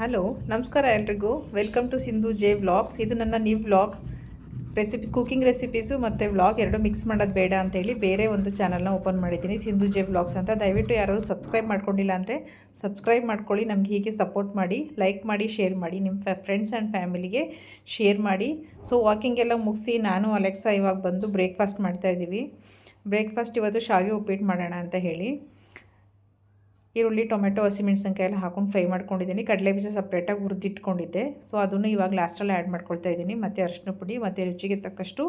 Hello, ನಮಸ್ಕಾರ ಎಲ್ರಿಗೂ. Welcome to Sindhu J vlogs. ಇದು ನನ್ನ ನ್ಯೂ ವ್ಲಾಗ್. ಕುಕಿಂಗ್ ರೆಸಿಪೀಸು ಮತ್ತು ವ್ಲಾಗ್ ಎರಡು ಮಿಕ್ಸ್ ಮಾಡೋದು ಬೇಡ ಅಂತೇಳಿ ಬೇರೆ ಒಂದು ಚಾನಲ್ನ ಓಪನ್ ಮಾಡಿದ್ದೀನಿ, ಸಿಂಧು ಜೆ ವ್ಲಾಗ್ಸ್ ಅಂತ. ದಯವಿಟ್ಟು ಯಾರು ಸಬ್ಸ್ಕ್ರೈಬ್ ಮಾಡ್ಕೊಂಡಿಲ್ಲ ಅಂದರೆ ಸಬ್ಸ್ಕ್ರೈಬ್ ಮಾಡ್ಕೊಳ್ಳಿ. ನಮ್ಗೆ ಹೀಗೆ ಸಪೋರ್ಟ್ ಮಾಡಿ, ಲೈಕ್ ಮಾಡಿ, ಶೇರ್ ಮಾಡಿ, ನಿಮ್ಮ ಫ್ರೆಂಡ್ಸ್ ಆ್ಯಂಡ್ ಫ್ಯಾಮಿಲಿಗೆ ಶೇರ್ ಮಾಡಿ. ಸೊ ವಾಕಿಂಗ್ ಎಲ್ಲ ಮುಗಿಸಿ ನಾನು ಅಲೆಕ್ಸಾ ಇವಾಗ ಬಂದು ಬ್ರೇಕ್ಫಾಸ್ಟ್ ಮಾಡ್ತಾಯಿದ್ದೀವಿ. ಬ್ರೇಕ್ಫಾಸ್ಟ್ ಇವತ್ತು ಶಾವಿಗೆ ಉಪ್ಪಿಟ್ಟು ಮಾಡೋಣ ಅಂತ ಹೇಳಿ ಈರುಳ್ಳಿ, ಟೊಮೆಟೊ, ಹಸಿಮೆಣಸಿನ್ಕಾಯಿ ಎಲ್ಲ ಹಾಕೊಂಡು ಫ್ರೈ ಮಾಡ್ಕೊಂಡಿದ್ದೀನಿ. ಕಡಲೆ ಬೀಜ ಸಪ್ರೇಟಾಗಿ ಹುರಿದಿಟ್ಕೊಂಡಿದ್ದೆ. ಸೊ ಅದನ್ನು ಇವಾಗ ಲಾಸ್ಟಲ್ಲಿ ಆ್ಯಡ್ ಮಾಡ್ಕೊಳ್ತಾ ಇದ್ದೀನಿ. ಮತ್ತು ಅರಿಶಿನ ಪುಡಿ ಮತ್ತು ರುಚಿಗೆ ತಕ್ಕಷ್ಟು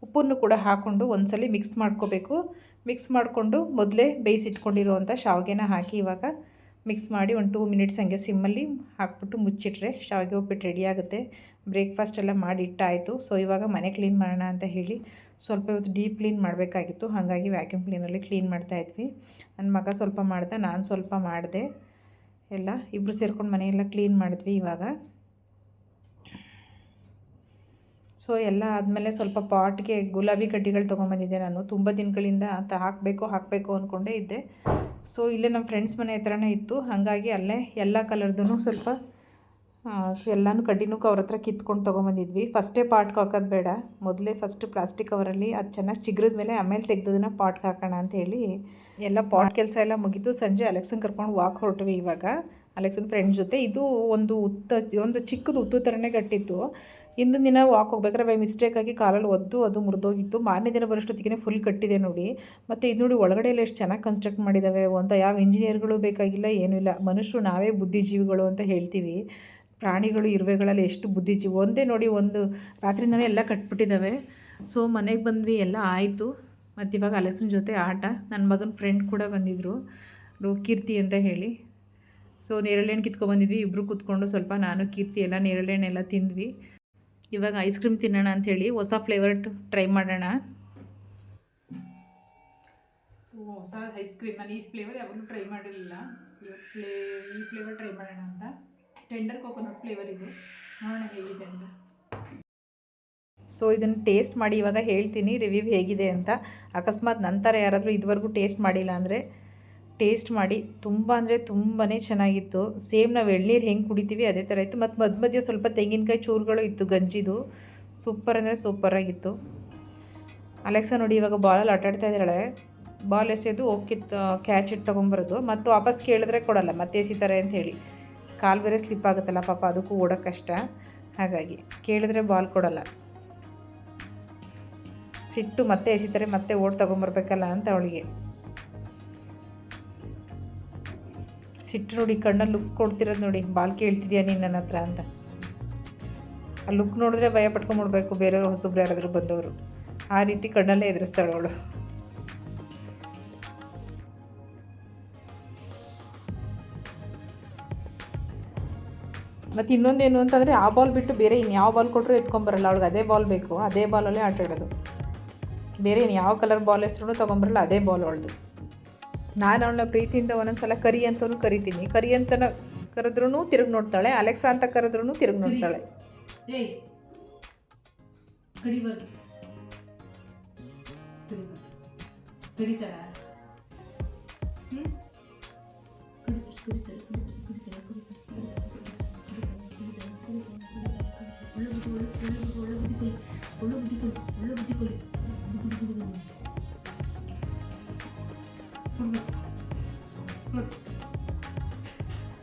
ಉಪ್ಪನ್ನು ಕೂಡ ಹಾಕ್ಕೊಂಡು ಒಂದ್ಸಲ ಮಿಕ್ಸ್ ಮಾಡ್ಕೋಬೇಕು. ಮಿಕ್ಸ್ ಮಾಡಿಕೊಂಡು ಮೊದಲೇ ಬೇಯಿಸಿಟ್ಕೊಂಡಿರುವಂಥ ಶಾವಿಗೆನ ಹಾಕಿ ಇವಾಗ ಮಿಕ್ಸ್ ಮಾಡಿ ಒಂದು 2 ಮಿನಿಟ್ಸ್ ಹಂಗೆ ಸಿಮ್ಮಲ್ಲಿ ಹಾಕ್ಬಿಟ್ಟು ಮುಚ್ಚಿಟ್ರೆ ಶಾವಿಗೆ ಉಪ್ಪಿಟ್ಟು ರೆಡಿ ಆಗುತ್ತೆ. ಬ್ರೇಕ್ಫಾಸ್ಟ್ ಎಲ್ಲ ಮಾಡಿ ಇಟ್ಟಾಯಿತು. ಸೊ ಇವಾಗ ಮನೆ ಕ್ಲೀನ್ ಮಾಡೋಣ ಅಂತ ಹೇಳಿ ಸ್ವಲ್ಪ ಇವತ್ತು ಡೀಪ್ ಕ್ಲೀನ್ ಮಾಡಬೇಕಾಗಿತ್ತು. ಹಾಗಾಗಿ ವ್ಯಾಕ್ಯೂಮ್ ಕ್ಲೀನಲ್ಲಿ ಕ್ಲೀನ್ ಮಾಡ್ತಾಯಿದ್ವಿ. ನನ್ನ ಮಗ ಸ್ವಲ್ಪ ಮಾಡ್ದೆ, ನಾನು ಸ್ವಲ್ಪ ಮಾಡಿದೆ. ಎಲ್ಲ ಇಬ್ಬರು ಸೇರ್ಕೊಂಡು ಮನೆಯೆಲ್ಲ ಕ್ಲೀನ್ ಮಾಡಿದ್ವಿ ಇವಾಗ. ಸೊ ಎಲ್ಲ ಆದಮೇಲೆ ಸ್ವಲ್ಪ ಪಾಟ್ಗೆ ಗುಲಾಬಿ ಕಡ್ಡಿಗಳು ತೊಗೊಂಬಂದಿದ್ದೆ ನಾನು. ತುಂಬ ದಿನಗಳಿಂದ ಹಾಕಬೇಕು ಅಂದ್ಕೊಂಡೇ ಇದ್ದೆ. ಸೊ ಇಲ್ಲೇ ನಮ್ಮ ಫ್ರೆಂಡ್ಸ್ ಮನೆ ಹತ್ರನೇ ಇತ್ತು. ಹಾಗಾಗಿ ಅಲ್ಲೇ ಎಲ್ಲ ಕಲರ್ದು ಸ್ವಲ್ಪ ಎಲ್ಲನೂ ಕಡ್ಡಿನೂ ಅವ್ರ ಹತ್ರ ಕಿತ್ಕೊಂಡು ತೊಗೊಂಬಂದಿದ್ವಿ. ಫಸ್ಟೇ ಪಾಟ್ಗೆ ಹಾಕೋದು ಬೇಡ, ಮೊದಲೇ ಫಸ್ಟ್ ಪ್ಲಾಸ್ಟಿಕ್ ಕವರಲ್ಲಿ ಅದು ಚೆನ್ನಾಗಿ ಚಿಗ್ರದ ಮೇಲೆ ಆಮೇಲೆ ತೆಗೆದದನ್ನು ಪಾಟ್ಗೆ ಹಾಕೋಣ ಅಂತ ಹೇಳಿ ಎಲ್ಲ ಪಾಟ್ ಕೆಲಸ ಎಲ್ಲ ಮುಗಿತು. ಸಂಜೆ ಅಲೆಕ್ಸನ್ ಕರ್ಕೊಂಡು ವಾಕ್ ಹೊರಟ್ವಿ ಇವಾಗ ಅಲೆಕ್ಸನ್ ಫ್ರೆಂಡ್ ಜೊತೆ. ಇದು ಒಂದು ಚಿಕ್ಕದು ಉತ್ತು ಥರನೇ ಗಟ್ಟಿತ್ತು. ಹಿಂದಿನ ದಿನ ವಾಕ್ ಹೋಗ್ಬೇಕಾದ್ರೆ ಬೈ ಮಿಸ್ಟೇಕಾಗಿ ಕಾಲಲ್ಲಿ ಅದು ಮುರಿದೋಗಿತ್ತು. ಮಾರನೇ ದಿನ ಬರೋಷ್ಟೊತ್ತಿಗೆ ಫುಲ್ ಕಟ್ಟಿದೆ ನೋಡಿ. ಮತ್ತು ಇದು ನೋಡಿ ಒಳಗಡೆ ಎಲ್ಲ ಎಷ್ಟು ಚೆನ್ನಾಗಿ ಕನ್ಸ್ಟ್ರಕ್ಟ್ ಮಾಡಿದ್ದಾವೆ ಅಂತ. ಯಾವ ಇಂಜಿನಿಯರ್ಗಳು ಬೇಕಾಗಿಲ್ಲ, ಏನೂ ಇಲ್ಲ. ಮನುಷ್ಯರು ನಾವೇ ಬುದ್ಧಿಜೀವಿಗಳು ಅಂತ ಹೇಳ್ತೀವಿ. ಪ್ರಾಣಿಗಳು, ಇರುವೆಗಳಲ್ಲಿ ಎಷ್ಟು ಬುದ್ಧಿಜೀವಿ. ಒಂದೇ ನೋಡಿ, ಒಂದು ರಾತ್ರಿಯಿಂದಲೇ ಎಲ್ಲ ಕಟ್ಬಿಟ್ಟಿದ್ದಾವೆ. ಸೊ ಮನೆಗೆ ಬಂದ್ವಿ, ಎಲ್ಲ ಆಯಿತು. ಮತ್ತು ಇವಾಗ ಅಲೆಕ್ಸನ್ ಜೊತೆ ಆಟ. ನನ್ನ ಮಗನ ಫ್ರೆಂಡ್ ಕೂಡ ಬಂದಿದ್ದರು, ಕೀರ್ತಿ ಅಂತ ಹೇಳಿ. ಸೊ ನೇರಳೆಹಣ್ಣು ಕಿತ್ಕೊಬಂದಿದ್ವಿ. ಇಬ್ಬರು ಕೂತ್ಕೊಂಡು ಸ್ವಲ್ಪ ನಾನು ಕೀರ್ತಿ ಎಲ್ಲ ನೇರಳೆಹಣ್ಣೆಲ್ಲ ತಿಂದ್ವಿ. ಇವಾಗ ಐಸ್ ಕ್ರೀಮ್ ತಿನ್ನೋಣ ಅಂಥೇಳಿ ಹೊಸ ಫ್ಲೇವರ್ ಟ್ರೈ ಮಾಡೋಣ. ಸೊ ಹೊಸ ಐಸ್ ಕ್ರೀಮ್, ನಾನು ಈ ಫ್ಲೇವರ್ ಯಾವಾಗಲೂ ಟ್ರೈ ಮಾಡಿರಲಿಲ್ಲ. ಇವತ್ತು ಈ ಫ್ಲೇವರ್ ಟ್ರೈ ಮಾಡೋಣ ಅಂತ. ಟೆಂಡರ್ ಕೋಕೋನಟ್ ಫ್ಲೇವರ್ ಇದು, ನೋಡೋಣ ಹೇಗಿದೆ ಅಂತ. ಸೊ ಇದನ್ನು ಟೇಸ್ಟ್ ಮಾಡಿ ಇವಾಗ ಹೇಳ್ತೀನಿ ರಿವ್ಯೂ ಹೇಗಿದೆ ಅಂತ. ಅಕಸ್ಮಾತ್ ನಂತರ ಯಾರಾದರೂ ಇದುವರೆಗೂ ಟೇಸ್ಟ್ ಮಾಡಿಲ್ಲ ಅಂದರೆ ಟೇಸ್ಟ್ ಮಾಡಿ. ತುಂಬ ಅಂದರೆ ತುಂಬಾ ಚೆನ್ನಾಗಿತ್ತು. ಸೇಮ್ ನಾವು ಎಳ್ನೀರು ಹೆಂಗೆ ಕುಡಿತೀವಿ ಅದೇ ಥರ ಇತ್ತು. ಮತ್ತು ಮಧ್ಯೆ ಸ್ವಲ್ಪ ತೆಂಗಿನಕಾಯಿ ಚೂರುಗಳು ಇತ್ತು ಗಂಜಿದು. ಸೂಪರ್ ಅಂದರೆ ಸೂಪರಾಗಿತ್ತು. ಅಲೆಕ್ಸಾ ನೋಡಿ ಇವಾಗ ಬಾಲಲ್ಲಿ ಆಟಾಡ್ತಾ ಇದ್ದಾಳೆ. ಬಾಲ್ ಎಸೆಯೋದು, ಹೋಗಿತ್ತು ಕ್ಯಾಚ್ ಇಟ್ಟು ತೊಗೊಂಬರೋದು, ಮತ್ತು ವಾಪಸ್ ಕೇಳಿದ್ರೆ ಕೊಡೋಲ್ಲ, ಮತ್ತೆ ಎಸಿತಾರೆ ಅಂತ ಹೇಳಿ. ಕಾಲು ಬೇರೆ ಸ್ಲಿಪ್ ಆಗುತ್ತಲ್ಲ ಪಾಪ, ಅದಕ್ಕೂ ಓಡೋಕ್ಕೆ ಕಷ್ಟ. ಹಾಗಾಗಿ ಕೇಳಿದ್ರೆ ಬಾಲ್ ಕೊಡೋಲ್ಲ. ಸಿಟ್ಟು ಮತ್ತೆ ಎಸಿತಾರೆ, ಮತ್ತೆ ಓಡ್ ತೊಗೊಂಬರ್ಬೇಕಲ್ಲ ಅಂತ ಅವಳಿಗೆ ಸಿಟ್ಟು. ನೋಡಿ ಕಣ್ಣಲ್ಲಿ ಲುಕ್ ಕೊಡ್ತಿರೋದು ನೋಡಿ, ಬಾಲ್ ಕೇಳ್ತಿದ್ಯಾ ನೀನು ನನ್ನ ಹತ್ರ ಅಂತ. ಆ ಲುಕ್ ನೋಡಿದ್ರೆ ಭಯ ಪಟ್ಕೊಂಡ್ಬಿಡ್ಬೇಕು ಬೇರೆಯವರು, ಹೊಸಬ್ರು ಯಾರಾದರೂ ಬಂದವರು. ಆ ರೀತಿ ಕಣ್ಣಲ್ಲೇ ಎದುರಿಸ್ತಾಳೆ ಅವಳು. ಮತ್ತು ಇನ್ನೊಂದೇನು ಅಂತಂದರೆ, ಆ ಬಾಲ್ ಬಿಟ್ಟು ಬೇರೆ ಇನ್ಯಾವ ಬಾಲ್ ಕೊಟ್ಟರು ಎತ್ಕೊಂಬರಲ್ಲ ಅವಳಿಗೆ. ಅದೇ ಬಾಲ್ ಬೇಕು, ಅದೇ ಬಾಲಲ್ಲೇ ಆಟ ಆಡೋದು. ಬೇರೆ ಇನ್ನು ಯಾವ ಕಲರ್ ಬಾಲ್ ಹೆಸ್ರು ತೊಗೊಂಬರಲ್ಲ, ಅದೇ ಬಾಲ್ ಅವಳದು. ನಾನು ಅವಳನ್ನ ಪ್ರೀತಿಯಿಂದ ಒಂದೊಂದು ಸಲ ಕರಿ ಅಂತಲೂ ಕರಿತೀನಿ. ಕರಿ ಅಂತ ಕರೆದ್ರೂ ತಿರುಗಿ ನೋಡ್ತಾಳೆ. ಅಲೆಕ್ಸಾ ಅಂತ ಕರೆದ್ರೂ ತಿರುಗಿ ನೋಡ್ತಾಳೆ.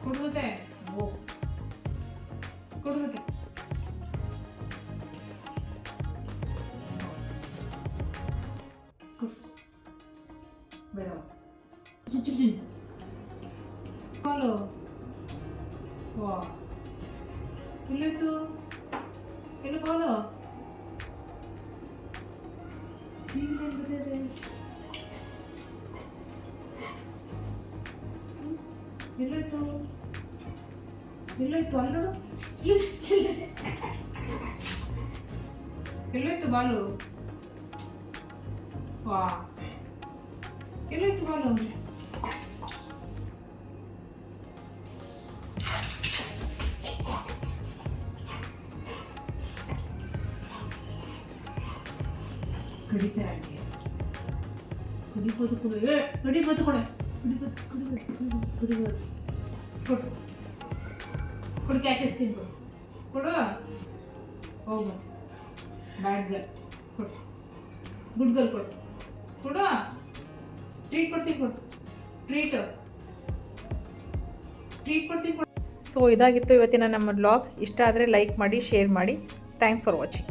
ಕೊಡುವುದೇ ಕೊಡುವುದೇ ಬೇಡ ಬಾಲು. ವಾ, ಎಲ್ಲೋಯ್ತು? ಎಲ್ಲೋ ಬಾಲು ಎಲ್ಲೋಯ್ತು? ಎಲ್ಲೋಯ್ತು? ಅಲ್ಲೋಡು, ಎಲ್ಲೋಯ್ತು ಬಾಲು? ವಾ, ಎಲ್ಲೋಯ್ತು ಬಾಲು? ಕಡಿಬೋದು ಕೊಡು, ಕಡಿಬೋದು ಕೊಡು, ಕಡಿಬೋದು ಕೊಡು. ಕೊಡು ಕ್ಯಾಚಸ್ ತಿನ್ಕೊ ಕೊಡು ಹೋಗು ಬ್ಯಾಡ್ ಗರ್ಲ್ ಕೊಡು ಗುಡ್ ಗರ್ಲ್ ಕೊಡು ಕೊಡು ಟ್ರೀಟ್ ಕೊಡ್ತೀನಿ ಕೊಡು ಟ್ರೀಟ್ ಕೊಡ್ತೀನಿ ಕೊಡು. ಸೊ ಇದಾಗಿತ್ತು ಇವತ್ತಿನ ನಮ್ಮ ಬ್ಲಾಗ್. ಇಷ್ಟ ಆದರೆ ಲೈಕ್ ಮಾಡಿ, ಶೇರ್ ಮಾಡಿ. Thanks for watching.